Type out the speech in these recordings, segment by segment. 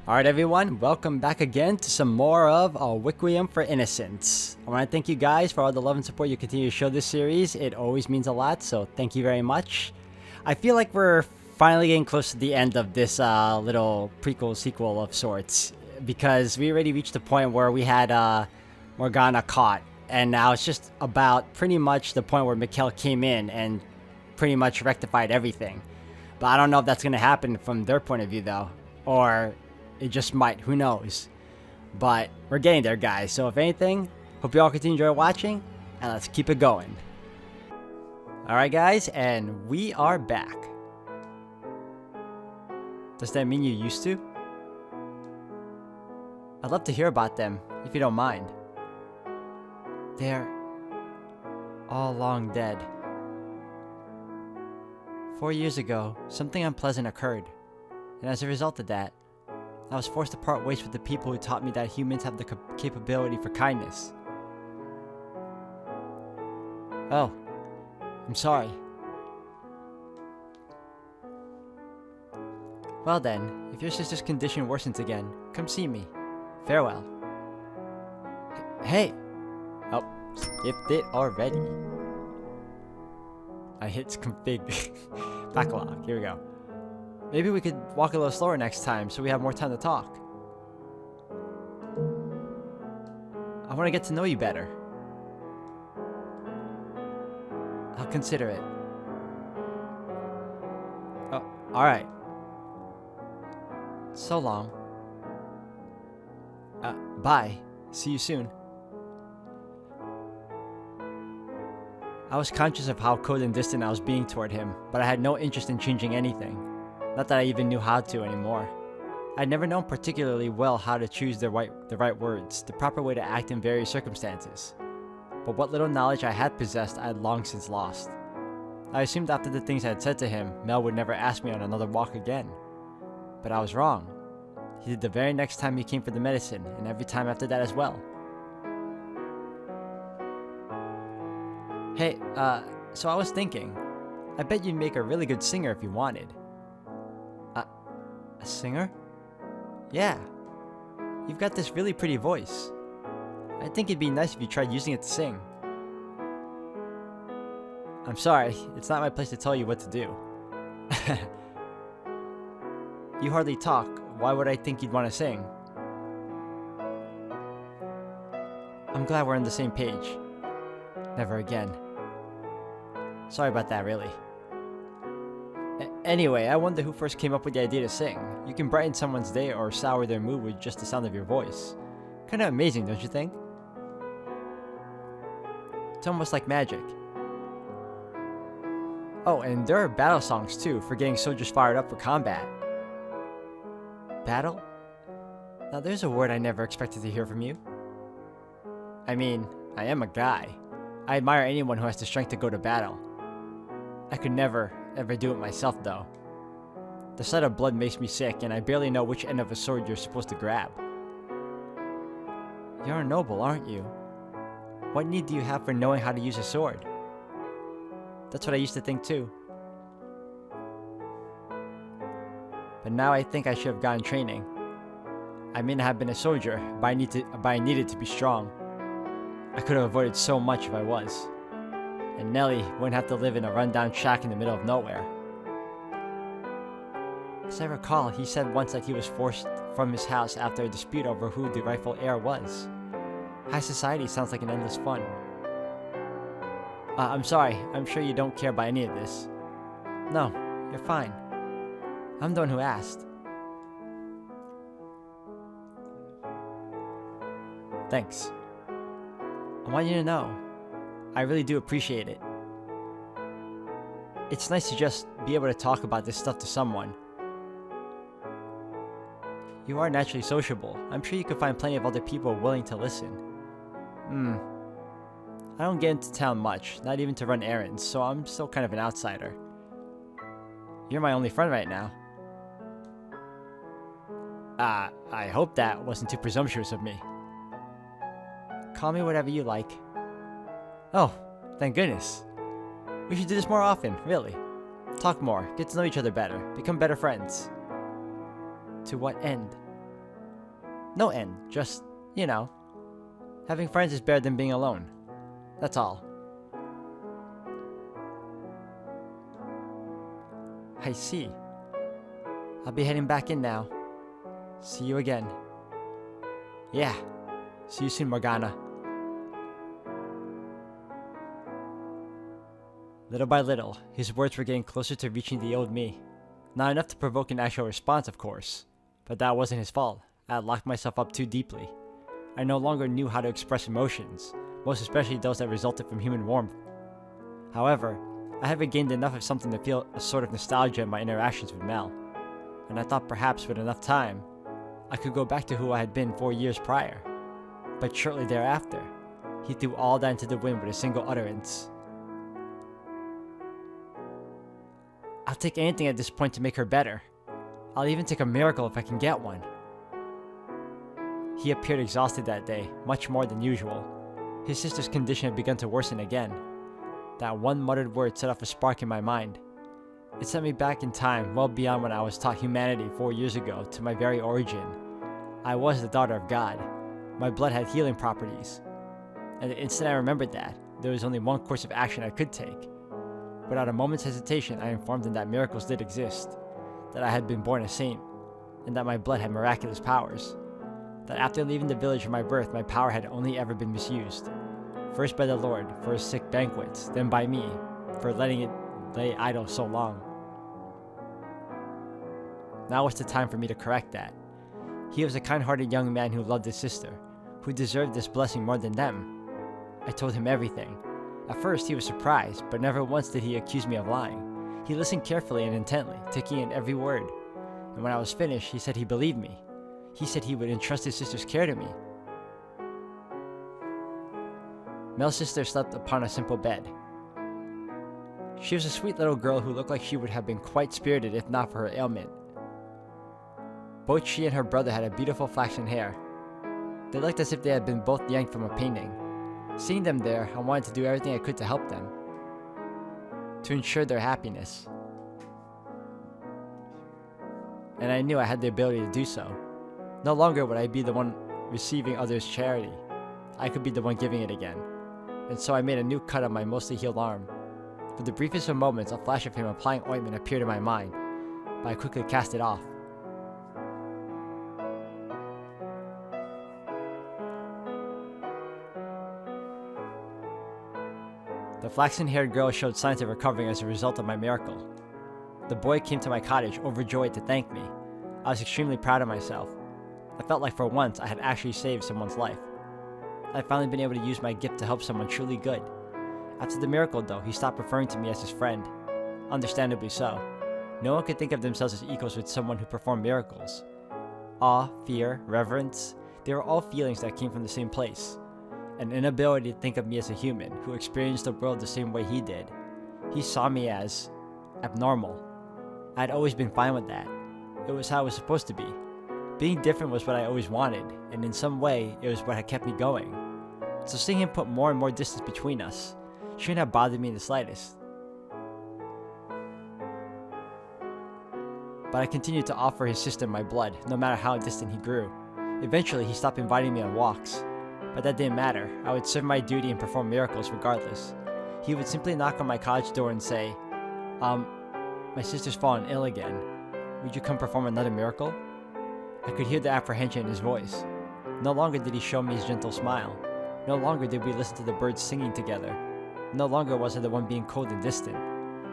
Alright everyone, welcome back again to some more of Requiem for Innocence. I want to thank you guys for all the love and support you continue to show this series. It always means a lot, so thank you very much. I feel like we're finally getting close to the end of this little prequel sequel of sorts, because we already reached the point where we had Morgana caught, and now it's just about pretty much the point where Mikhail came in and pretty much rectified everything. But I don't know if that's going to happen from their point of view though, or it just might, who knows. But we're getting there, guys, so if anything, hope you all continue to enjoy watching, and let's keep it going. Alright guys, and we are back. Does that mean you used to? I'd love to hear about them, if you don't mind. They're all long dead. 4 years ago, something unpleasant occurred, and as a result of that, I was forced to part ways with the people who taught me that humans have the capability for kindness. Oh, I'm sorry. Well then, if your sister's condition worsens again, come see me. Farewell. Hey! Oh, skipped it already. I hit config. Backlog, here we go. Maybe we could walk a little slower next time so we have more time to talk. I want to get to know you better. I'll consider it. Oh, alright. So long. Bye. See you soon. I was conscious of how cold and distant I was being toward him, but I had no interest in changing anything. Not that I even knew how to anymore. I'd never known particularly well how to choose the right words, the proper way to act in various circumstances. But what little knowledge I had possessed, I had long since lost. I assumed after the things I had said to him, Mel would never ask me on another walk again. But I was wrong. He did the very next time he came for the medicine, and every time after that as well. Hey, so I was thinking, I bet you'd make a really good singer if you wanted. A singer? Yeah. You've got this really pretty voice. I think it'd be nice if you tried using it to sing. I'm sorry, it's not my place to tell you what to do. You hardly talk. Why would I think you'd want to sing? I'm glad we're on the same page. Never again. Sorry about that, really. Anyway, I wonder who first came up with the idea to sing. You can brighten someone's day or sour their mood with just the sound of your voice. Kinda amazing, don't you think? It's almost like magic. Oh, and there are battle songs too, for getting soldiers fired up for combat. Battle? Now there's a word I never expected to hear from you. I mean, I am a guy. I admire anyone who has the strength to go to battle. I could never, ever do it myself though. The sight of blood makes me sick, and I barely know which end of a sword you're supposed to grab. You're a noble, aren't you? What need do you have for knowing how to use a sword? That's what I used to think too. But now I think I should have gotten training. I may not have been a soldier, but I needed to be strong. I could have avoided so much if I was. And Nelly wouldn't have to live in a rundown shack in the middle of nowhere. As I recall, he said once that he was forced from his house after a dispute over who the rightful heir was. High society sounds like an endless fun. I'm sorry, I'm sure you don't care about any of this. No, you're fine. I'm the one who asked. Thanks. I want you to know, I really do appreciate it. It's nice to just be able to talk about this stuff to someone. You are naturally sociable. I'm sure you could find plenty of other people willing to listen. I don't get into town much, not even to run errands, so I'm still kind of an outsider. You're my only friend right now. I hope that wasn't too presumptuous of me. Call me whatever you like. Oh, thank goodness. We should do this more often, really. Talk more, get to know each other better, become better friends. To what end? No end, just, having friends is better than being alone. That's all. I see. I'll be heading back in now. See you again. Yeah. See you soon, Morgana. Little by little, his words were getting closer to reaching the old me. Not enough to provoke an actual response, of course. But that wasn't his fault. I had locked myself up too deeply. I no longer knew how to express emotions, most especially those that resulted from human warmth. However, I had regained enough of something to feel a sort of nostalgia in my interactions with Mel, and I thought perhaps with enough time, I could go back to who I had been 4 years prior. But shortly thereafter, he threw all that into the wind with a single utterance. I'll take anything at this point to make her better. I'll even take a miracle if I can get one. He appeared exhausted that day, much more than usual. His sister's condition had begun to worsen again. That one muttered word set off a spark in my mind. It sent me back in time, well beyond when I was taught humanity 4 years ago, to my very origin. I was the daughter of God. My blood had healing properties. And the instant I remembered that, there was only one course of action I could take. Without a moment's hesitation, I informed him that miracles did exist, that I had been born a saint, and that my blood had miraculous powers. That after leaving the village of my birth, my power had only ever been misused. First by the Lord, for his sick banquets, then by me, for letting it lay idle so long. Now was the time for me to correct that. He was a kind-hearted young man who loved his sister, who deserved this blessing more than them. I told him everything. At first, he was surprised, but never once did he accuse me of lying. He listened carefully and intently, taking in every word. And when I was finished, he said he believed me. He said he would entrust his sister's care to me. Mel's sister slept upon a simple bed. She was a sweet little girl who looked like she would have been quite spirited if not for her ailment. Both she and her brother had a beautiful flaxen hair. They looked as if they had been both yanked from a painting. Seeing them there, I wanted to do everything I could to help them, to ensure their happiness. And I knew I had the ability to do so. No longer would I be the one receiving others' charity. I could be the one giving it again. And so I made a new cut on my mostly healed arm. For the briefest of moments, a flash of him applying ointment appeared in my mind, but I quickly cast it off. The flaxen-haired girl showed signs of recovering as a result of my miracle. The boy came to my cottage, overjoyed, to thank me. I was extremely proud of myself. I felt like for once I had actually saved someone's life. I had finally been able to use my gift to help someone truly good. After the miracle, though, he stopped referring to me as his friend. Understandably so. No one could think of themselves as equals with someone who performed miracles. Awe, fear, reverence, they were all feelings that came from the same place. An inability to think of me as a human who experienced the world the same way he did. He saw me as abnormal. I had always been fine with that. It was how it was supposed to be. Being different was what I always wanted, and in some way, it was what had kept me going. So seeing him put more and more distance between us shouldn't have bothered me in the slightest. But I continued to offer his sister my blood, no matter how distant he grew. Eventually, he stopped inviting me on walks. But that didn't matter. I would serve my duty and perform miracles regardless. He would simply knock on my cottage door and say, my sister's fallen ill again. Would you come perform another miracle? I could hear the apprehension in his voice. No longer did he show me his gentle smile. No longer did we listen to the birds singing together. No longer was I the one being cold and distant.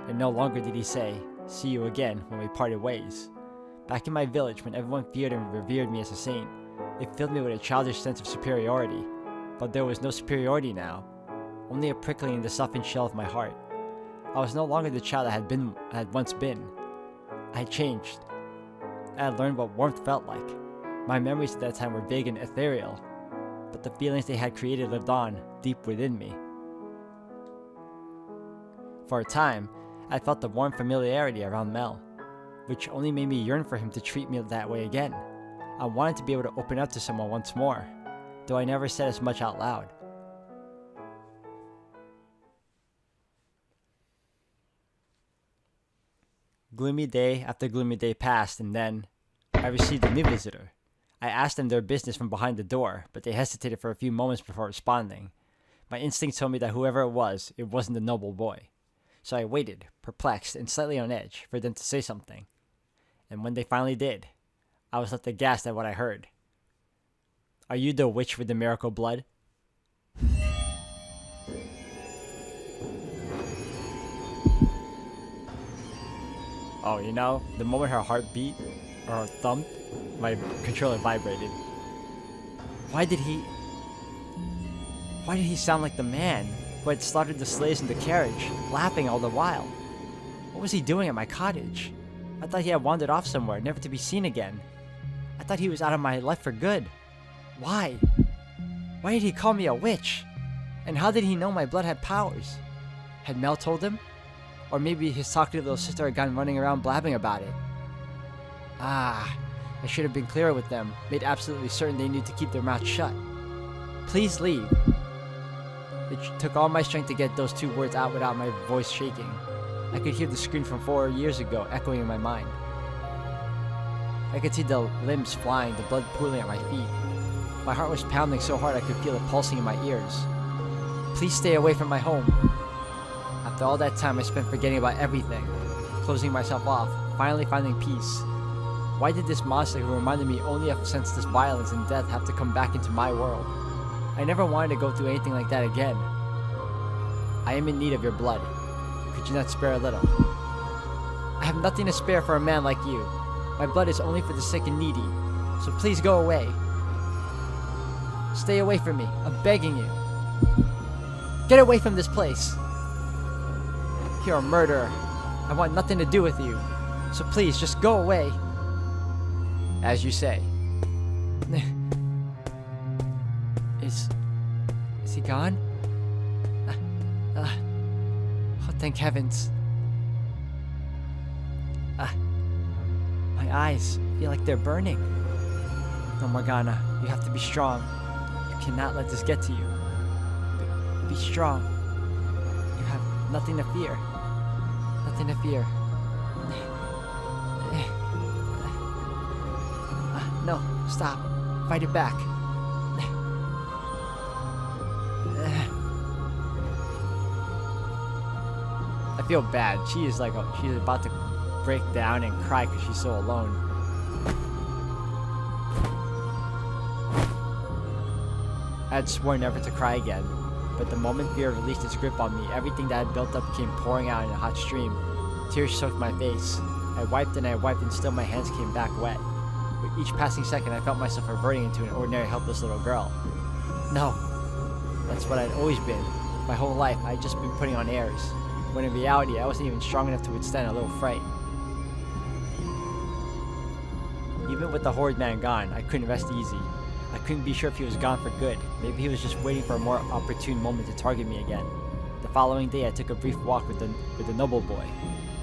And no longer did he say, "See you again," when we parted ways. Back in my village, when everyone feared and revered me as a saint, it filled me with a childish sense of superiority. But there was no superiority now, only a prickling in the softened shell of my heart. I was no longer the child I had once been. I had changed. I had learned what warmth felt like. My memories at that time were vague and ethereal, but the feelings they had created lived on, deep within me. For a time, I felt the warm familiarity around Mel, which only made me yearn for him to treat me that way again. I wanted to be able to open up to someone once more, though I never said as much out loud. Gloomy day after gloomy day passed, and then I received a new visitor. I asked them their business from behind the door, but they hesitated for a few moments before responding. My instinct told me that whoever it wasn't the noble boy. So I waited, perplexed and slightly on edge, for them to say something. And when they finally did, I was left aghast at what I heard. "Are you the witch with the miracle blood?" Oh, you know, the moment her heart beat, or her thumped, my controller vibrated. Why did he sound like the man who had slaughtered the slaves in the carriage, laughing all the while? What was he doing at my cottage? I thought he had wandered off somewhere, never to be seen again. I thought he was out of my life for good. Why? Why did he call me a witch? And how did he know my blood had powers? Had Mel told him? Or maybe his talkative little sister had gone running around blabbing about it. I should have been clearer with them, made absolutely certain they needed to keep their mouths shut. "Please leave." It took all my strength to get those 2 words out without my voice shaking. I could hear the scream from 4 years ago echoing in my mind. I could see the limbs flying, the blood pooling at my feet. My heart was pounding so hard I could feel it pulsing in my ears. "Please stay away from my home." After all that time I spent forgetting about everything, closing myself off, finally finding peace. Why did this monster who reminded me only of senseless violence and death have to come back into my world? I never wanted to go through anything like that again. "I am in need of your blood. Could you not spare a little?" "I have nothing to spare for a man like you. My blood is only for the sick and needy, so please go away. Stay away from me, I'm begging you. Get away from this place. You're a murderer. I want nothing to do with you, so please just go away." "As you say." Is he gone? Oh, thank heavens. My eyes feel like they're burning. No, Morgana, you have to be strong. You cannot let this get to you. Be strong. You have nothing to fear. Nothing to fear. No, stop. Fight it back. I feel bad. She's about to break down and cry because she's so alone. I had sworn never to cry again, but the moment fear released its grip on me, everything that had built up came pouring out in a hot stream. Tears soaked my face. I wiped and still my hands came back wet. With each passing second, I felt myself reverting into an ordinary helpless little girl. No, that's what I'd always been. My whole life, I'd just been putting on airs, when in reality, I wasn't even strong enough to withstand a little fright. Even with the horrid man gone, I couldn't rest easy. I couldn't be sure if he was gone for good. Maybe he was just waiting for a more opportune moment to target me again. The following day, I took a brief walk with the noble boy.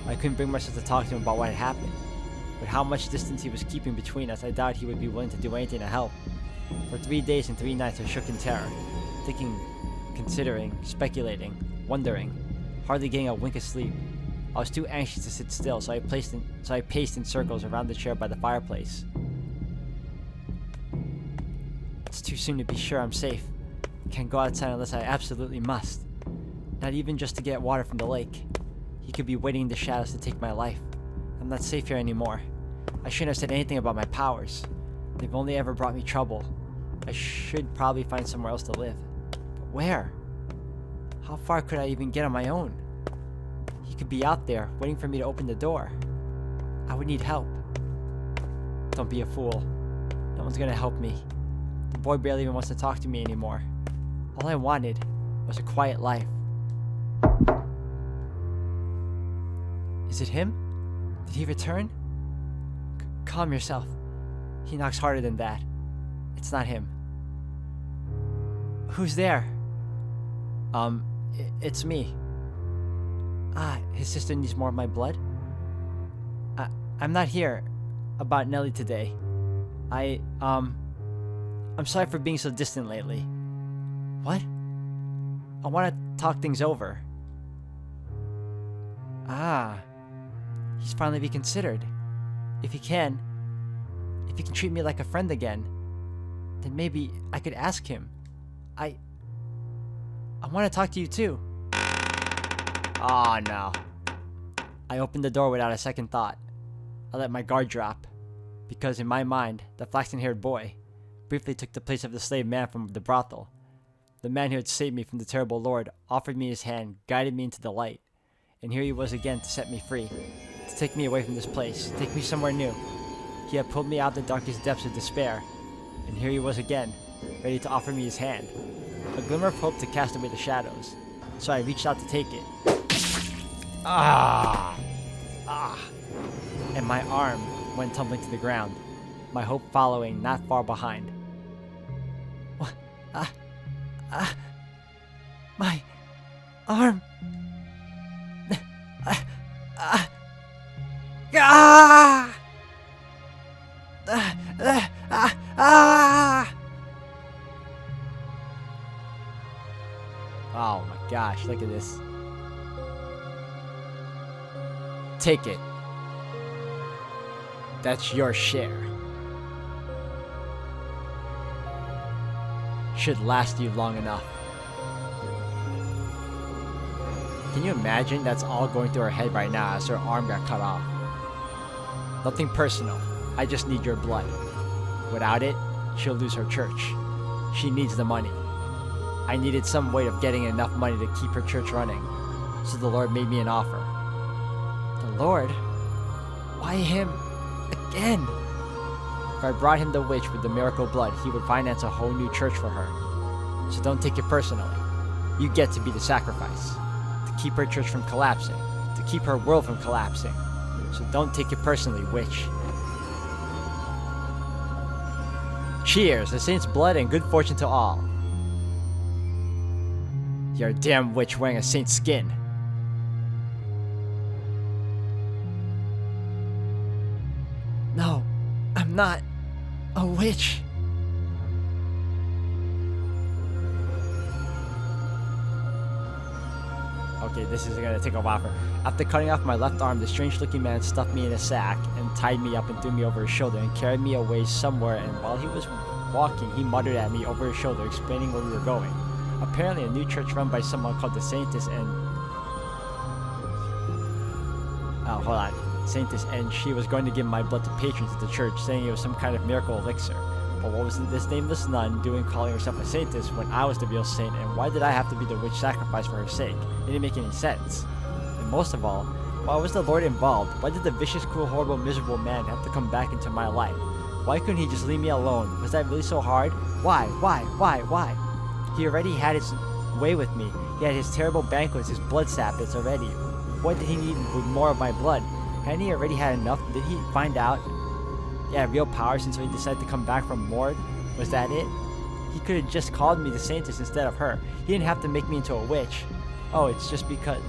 I couldn't bring myself to talk to him about what had happened. With how much distance he was keeping between us, I doubt he would be willing to do anything to help. For 3 days and 3 nights, I shook in terror, thinking, considering, speculating, wondering, hardly getting a wink of sleep. I was too anxious to sit still, so I paced in circles around the chair by the fireplace. It's too soon to be sure I'm safe. Can't go outside unless I absolutely must. Not even just to get water from the lake. He could be waiting in the shadows to take my life. I'm not safe here anymore. I shouldn't have said anything about my powers. They've only ever brought me trouble. I should probably find somewhere else to live. But where? How far could I even get on my own? He could be out there, waiting for me to open the door. I would need help. Don't be a fool. No one's gonna help me. The boy barely even wants to talk to me anymore. All I wanted was a quiet life. Is it him? Did he return? Calm yourself. He knocks harder than that. It's not him. Who's there? It's me. His sister needs more of my blood? I'm not here about Nellie today. I'm sorry for being so distant lately. What? I want to talk things over. He's finally reconsidered. If he can, If he can treat me like a friend again, then maybe I could ask him. I want to talk to you too. Oh no. I opened the door without a second thought. I let my guard drop, because in my mind, the flaxen-haired boy briefly took the place of the slave man from the brothel. The man who had saved me from the terrible lord offered me his hand, guided me into the light, and here he was again to set me free, to take me away from this place, take me somewhere new. He had pulled me out of the darkest depths of despair, and here he was again, ready to offer me his hand, a glimmer of hope to cast away the shadows. So I reached out to take it. And my arm went tumbling to the ground, my hope following not far behind. My arm. Oh my gosh, look at this. Take it. That's your share. Should last you long enough. Can you imagine that's all going through her head right now as her arm got cut off? Nothing personal. I just need your blood. Without it, she'll lose her church. She needs the money. I needed some way of getting enough money to keep her church running. So the Lord made me an offer. The Lord? Why him? Again? If I brought him the witch with the miracle blood, he would finance a whole new church for her. So don't take it personally. You get to be the sacrifice. To keep her church from collapsing. To keep her world from collapsing. So don't take it personally, witch. Cheers, the saint's blood and good fortune to all. You're a damn witch wearing a saint's skin. No, I'm not a witch. Okay, this is gonna take a while. After cutting off my left arm, the strange-looking man stuffed me in a sack and tied me up and threw me over his shoulder and carried me away somewhere, and while he was walking, he muttered at me over his shoulder, explaining where we were going. Apparently a new church run by someone called the Saintess and she was going to give my blood to patrons at the church, saying it was some kind of miracle elixir. But what was this nameless nun doing calling herself a saintess when I was the real saint, and why did I have to be the witch sacrificed for her sake? It didn't make any sense. And most of all, why was the Lord involved? Why did the vicious, cruel, horrible, miserable man have to come back into my life? Why couldn't he just leave me alone? Was that really so hard? Why? He already had his way with me. He had his terrible banquets, his blood sappets already. What did he need with more of my blood? Hadn't he already had enough? Did he find out he had real power since he decided to come back from Mord? Was that it? He could have just called me the Saintess instead of her. He didn't have to make me into a witch. Oh, it's just because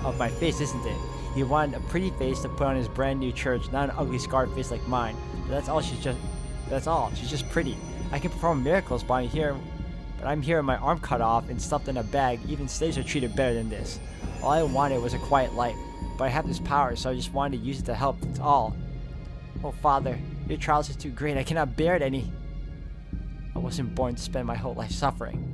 of my face, isn't it? He wanted a pretty face to put on his brand new church, not an ugly scarred face like mine. But that's all. She's just pretty. I can perform miracles, but I'm here with my arm cut off and stuffed in a bag. Even slaves are treated better than this. All I wanted was a quiet life, but I have this power, so I just wanted to use it to help. That's all. Oh, Father, your trials are too great. I cannot bear it any. I wasn't born to spend my whole life suffering.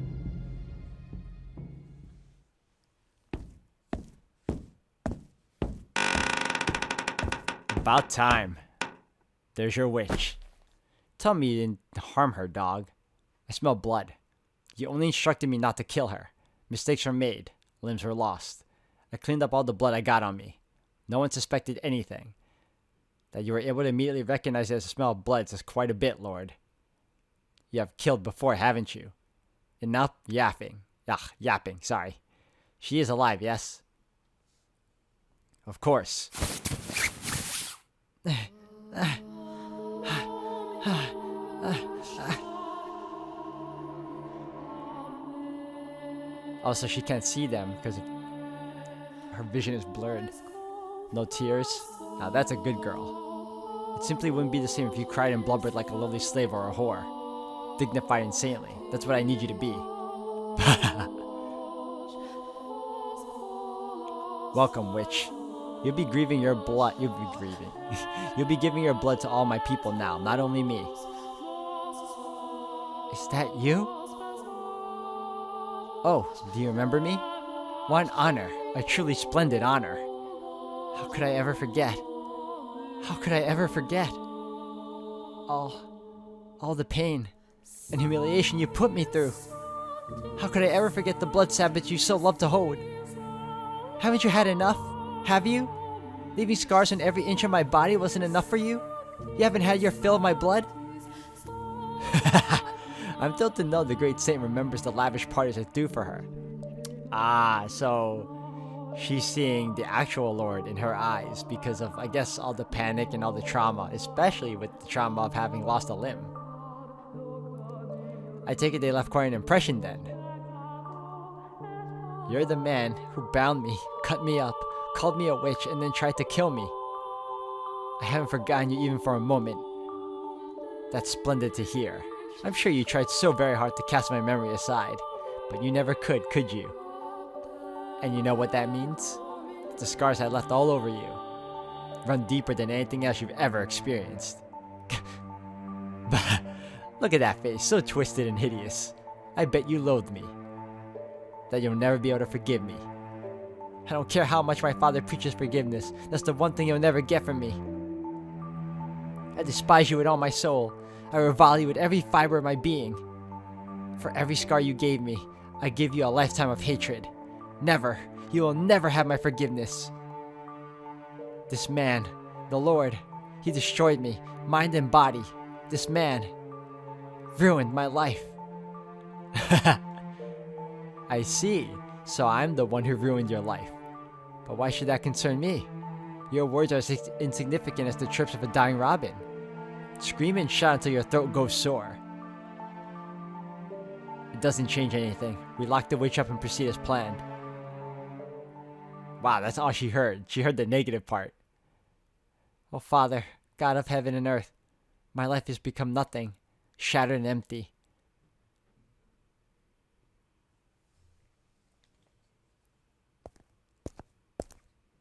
About time. There's your witch. Tell me you didn't harm her, dog. I smell blood. You only instructed me not to kill her. Mistakes were made. Limbs were lost. I cleaned up all the blood I got on me. No one suspected anything. That you were able to immediately recognize it as a smell of blood says quite a bit, Lord. You have killed before, haven't you? Enough yapping. Yapping, sorry. She is alive, yes? Of course. Also, she can't see them because her vision is blurred. No tears. Now that's a good girl. It simply wouldn't be the same if you cried and blubbered like a lowly slave or a whore. Dignified and saintly. That's what I need you to be. Welcome, witch. You'll be grieving your blood. You'll be grieving. You'll be giving your blood to all my people now, not only me. Is that you? Oh, do you remember me? What an honor. A truly splendid honor. How could I ever forget? How could I ever forget? All the pain and humiliation you put me through. How could I ever forget the blood sabbath you so love to hold? Haven't you had enough? Have you? Leaving scars on every inch of my body wasn't enough for you? You haven't had your fill of my blood? I'm thrilled to know the great saint remembers the lavish parties I threw for her. Ah, so she's seeing the actual Lord in her eyes because of, I guess, all the panic and all the trauma, especially with the trauma of having lost a limb. I take it they left quite an impression then. You're the man who bound me, cut me up, called me a witch, and then tried to kill me. I haven't forgotten you even for a moment. That's splendid to hear. I'm sure you tried so very hard to cast my memory aside, but you never could you? And you know what that means? The scars I left all over you run deeper than anything else you've ever experienced. Look at that face, so twisted and hideous. I bet you loathe me. That you'll never be able to forgive me. I don't care how much my father preaches forgiveness, that's the one thing you'll never get from me. I despise you with all my soul. I revile you with every fiber of my being. For every scar you gave me, I give you a lifetime of hatred. Never, you will never have my forgiveness. This man, the Lord, he destroyed me, mind and body. This man ruined my life. I see. So I'm the one who ruined your life. But why should that concern me? Your words are as insignificant as the chirps of a dying robin. Scream and shout until your throat goes sore. It doesn't change anything. We lock the witch up and proceed as planned. Wow, that's all she heard. She heard the negative part. Oh, Father, God of heaven and earth, my life has become nothing, shattered and empty.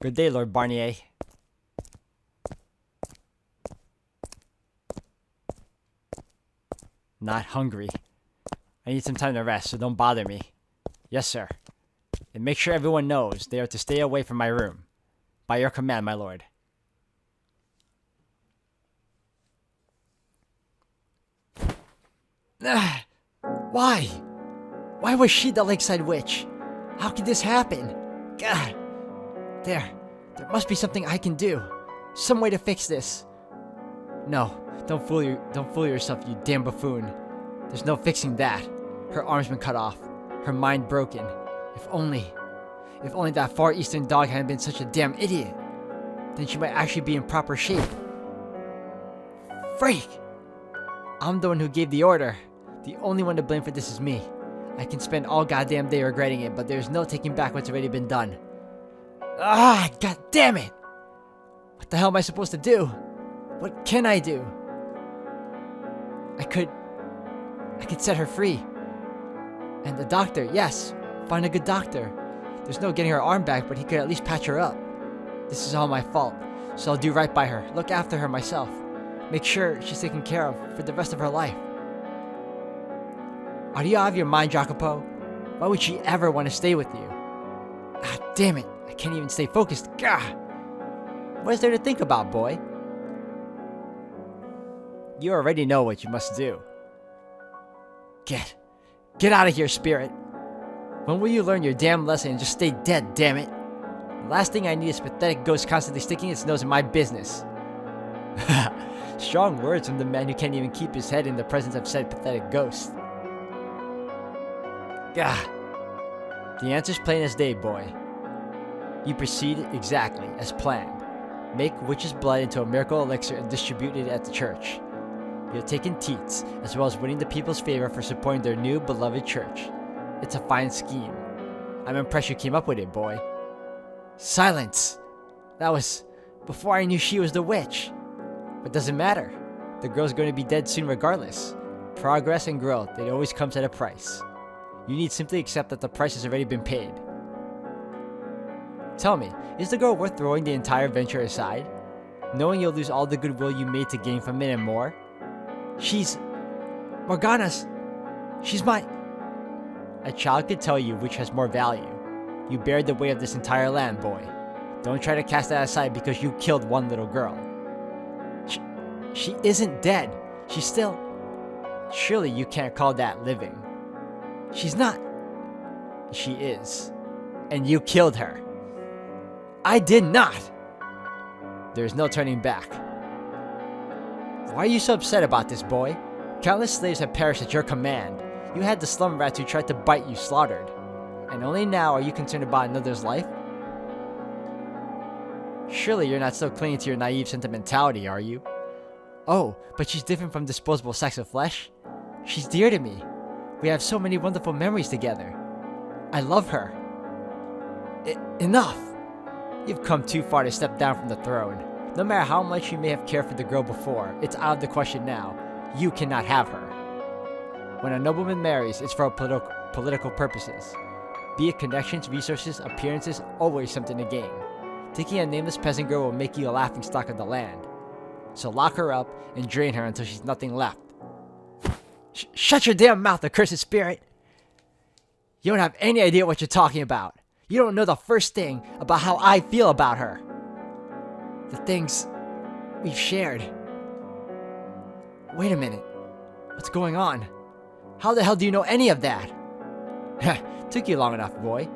Good day, Lord Barnier. Not hungry. I need some time to rest, so don't bother me. Yes, sir. And make sure everyone knows they are to stay away from my room. By your command, my lord. Why? Why was she the lakeside witch? How could this happen? God. There must be something I can do. Some way to fix this. No, don't fool yourself, you damn buffoon. There's no fixing that. Her arm's been cut off. Her mind broken. If only that Far Eastern dog hadn't been such a damn idiot. Then she might actually be in proper shape. Freak! I'm the one who gave the order. The only one to blame for this is me. I can spend all goddamn day regretting it, but there's no taking back what's already been done. Ah, god damn it! What the hell am I supposed to do? What can I do? I could set her free. And the doctor, yes, find a good doctor. There's no getting her arm back, but he could at least patch her up. This is all my fault, so I'll do right by her, look after her myself. Make sure she's taken care of for the rest of her life. Are you out of your mind, Jacopo? Why would she ever want to stay with you? Ah, damn it. I can't even stay focused. Gah! What is there to think about, boy? You already know what you must do. Get out of here, spirit. When will you learn your damn lesson and just stay dead, damn it? The last thing I need is a pathetic ghost constantly sticking its nose in my business. Strong words from the man who can't even keep his head in the presence of said pathetic ghost. Gah! The answer's plain as day, boy. You proceed exactly as planned. Make witch's blood into a miracle elixir and distribute it at the church. You have taken teats, as well as winning the people's favor for supporting their new beloved church. It's a fine scheme. I'm impressed you came up with it, boy. Silence! That was before I knew she was the witch. But doesn't matter. The girl's going to be dead soon regardless. Progress and growth, it always comes at a price. You need simply accept that the price has already been paid. Tell me, is the girl worth throwing the entire venture aside? Knowing you'll lose all the goodwill you made to gain from it and more? She's... Morgana's... She's my... A child could tell you which has more value. You bear the weight of this entire land, boy. Don't try to cast that aside because you killed one little girl. She isn't dead. She's still... Surely you can't call that living. She's not. She is. And you killed her. I did not. There's no turning back. Why are you so upset about this, boy? Countless slaves have perished at your command. You had the slum rats who tried to bite you slaughtered. And only now are you concerned about another's life? Surely you're not still clinging to your naive sentimentality, are you? Oh, but she's different from disposable sacks of flesh. She's dear to me. We have so many wonderful memories together. I love her. Enough! You've come too far to step down from the throne. No matter how much you may have cared for the girl before, it's out of the question now. You cannot have her. When a nobleman marries, it's for political purposes. Be it connections, resources, appearances, always something to gain. Taking a nameless peasant girl will make you a laughingstock of the land. So lock her up and drain her until she's nothing left. Shut your damn mouth, accursed spirit! You don't have any idea what you're talking about. You don't know the first thing about how I feel about her. The things we've shared. Wait a minute. What's going on? How the hell do you know any of that? Took you long enough, boy.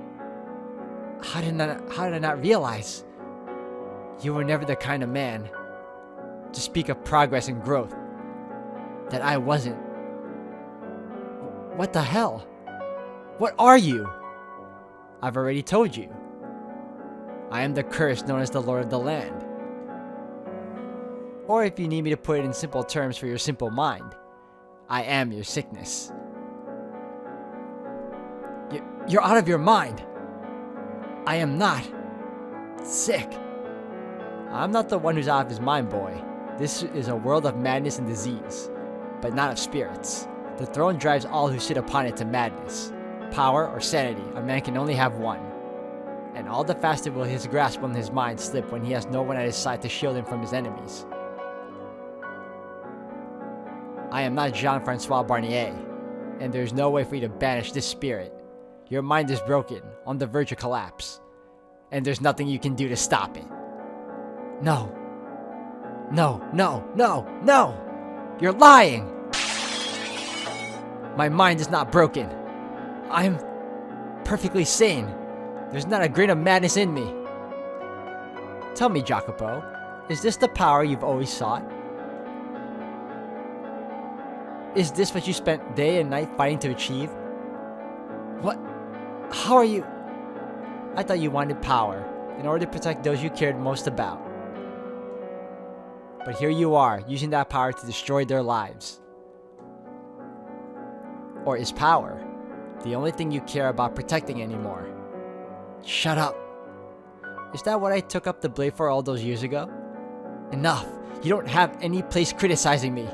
How did I not realize? You were never the kind of man to speak of progress and growth that I wasn't. What the hell? What are you? I've already told you. I am the curse known as the Lord of the Land. Or if you need me to put it in simple terms for your simple mind, I am your sickness. You're out of your mind. I am not sick. I'm not the one who's out of his mind, boy. This is a world of madness and disease, but not of spirits. The throne drives all who sit upon it to madness. Power or sanity, a man can only have one. And all the faster will his grasp on his mind slip when he has no one at his side to shield him from his enemies. I am not Jean-Francois Barnier, and there is no way for you to banish this spirit. Your mind is broken, on the verge of collapse, and there's nothing you can do to stop it. No. No, no, no, no! You're lying! My mind is not broken. I'm perfectly sane. There's not a grain of madness in me. Tell me, Jacopo, is this the power you've always sought? Is this what you spent day and night fighting to achieve? What? How are you? I thought you wanted power in order to protect those you cared most about. But here you are, using that power to destroy their lives. Or is power the only thing you care about protecting anymore? Shut up. Is that what I took up the blade for all those years ago? Enough. You don't have any place criticizing me.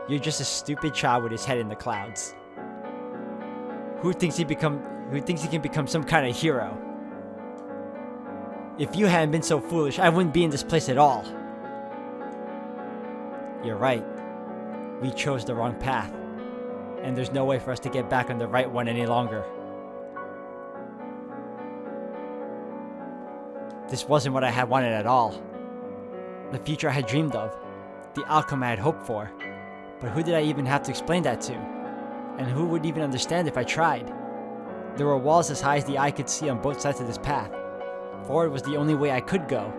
You're just a stupid child with his head in the clouds. Who thinks he can become some kind of hero? If you hadn't been so foolish, I wouldn't be in this place at all. You're right. We chose the wrong path, and there's no way for us to get back on the right one any longer. This wasn't what I had wanted at all. The future I had dreamed of. The outcome I had hoped for. But who did I even have to explain that to? And who would even understand if I tried? There were walls as high as the eye could see on both sides of this path. Forward was the only way I could go.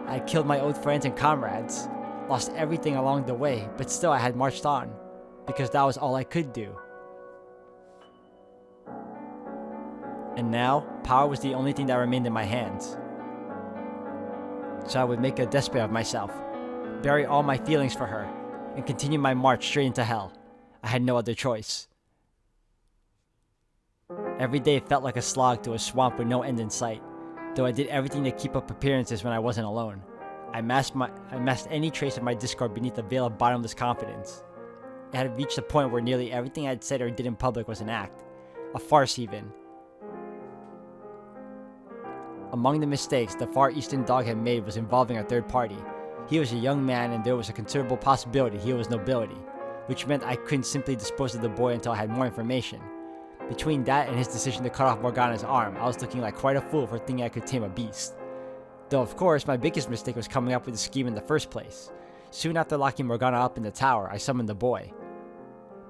I had killed my old friends and comrades. Lost everything along the way, but still I had marched on. Because that was all I could do. And now, power was the only thing that remained in my hands. So I would make a despot of myself, bury all my feelings for her, and continue my march straight into hell. I had no other choice. Every day felt like a slog to a swamp with no end in sight, though I did everything to keep up appearances when I wasn't alone. I masked any trace of my discord beneath a veil of bottomless confidence. It had reached a point where nearly everything I had said or did in public was an act, a farce even. Among the mistakes the Far Eastern dog had made was involving a third party. He was a young man and there was a considerable possibility he was nobility, which meant I couldn't simply dispose of the boy until I had more information. Between that and his decision to cut off Morgana's arm, I was looking like quite a fool for thinking I could tame a beast. Though of course, my biggest mistake was coming up with the scheme in the first place. Soon after locking Morgana up in the tower, I summoned the boy,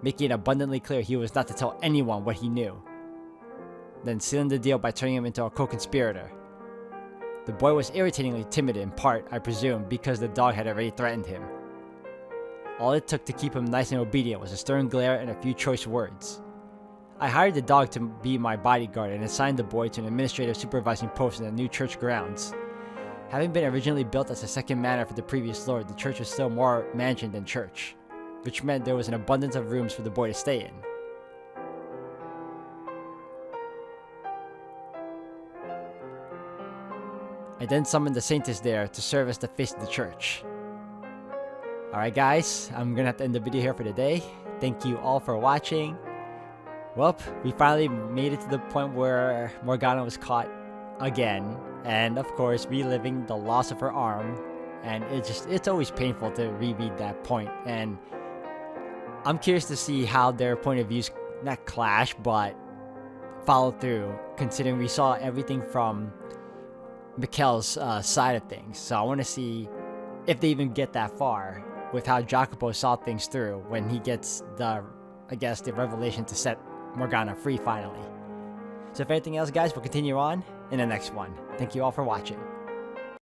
making it abundantly clear he was not to tell anyone what he knew, then sealing the deal by turning him into a co-conspirator. The boy was irritatingly timid in part, I presume, because the dog had already threatened him. All it took to keep him nice and obedient was a stern glare and a few choice words. I hired the dog to be my bodyguard and assigned the boy to an administrative supervising post in the new church grounds. Having been originally built as a second manor for the previous lord, the church was still more mansion than church, which meant there was an abundance of rooms for the boy to stay in. I then summoned the saintess there to serve as the face of the church. Alright guys, I'm gonna have to end the video here for today. Thank you all for watching. Well, we finally made it to the point where Morgana was caught again, and of course reliving the loss of her arm, and it's always painful to reread that point, and I'm curious to see how their point of views not clash but follow through, considering we saw everything from Mikkel's side of things. So I want to see if they even get that far with how Jacopo saw things through when he gets the revelation to set Morgana free finally. So if anything else guys, we'll continue on in the next one. Thank you all for watching.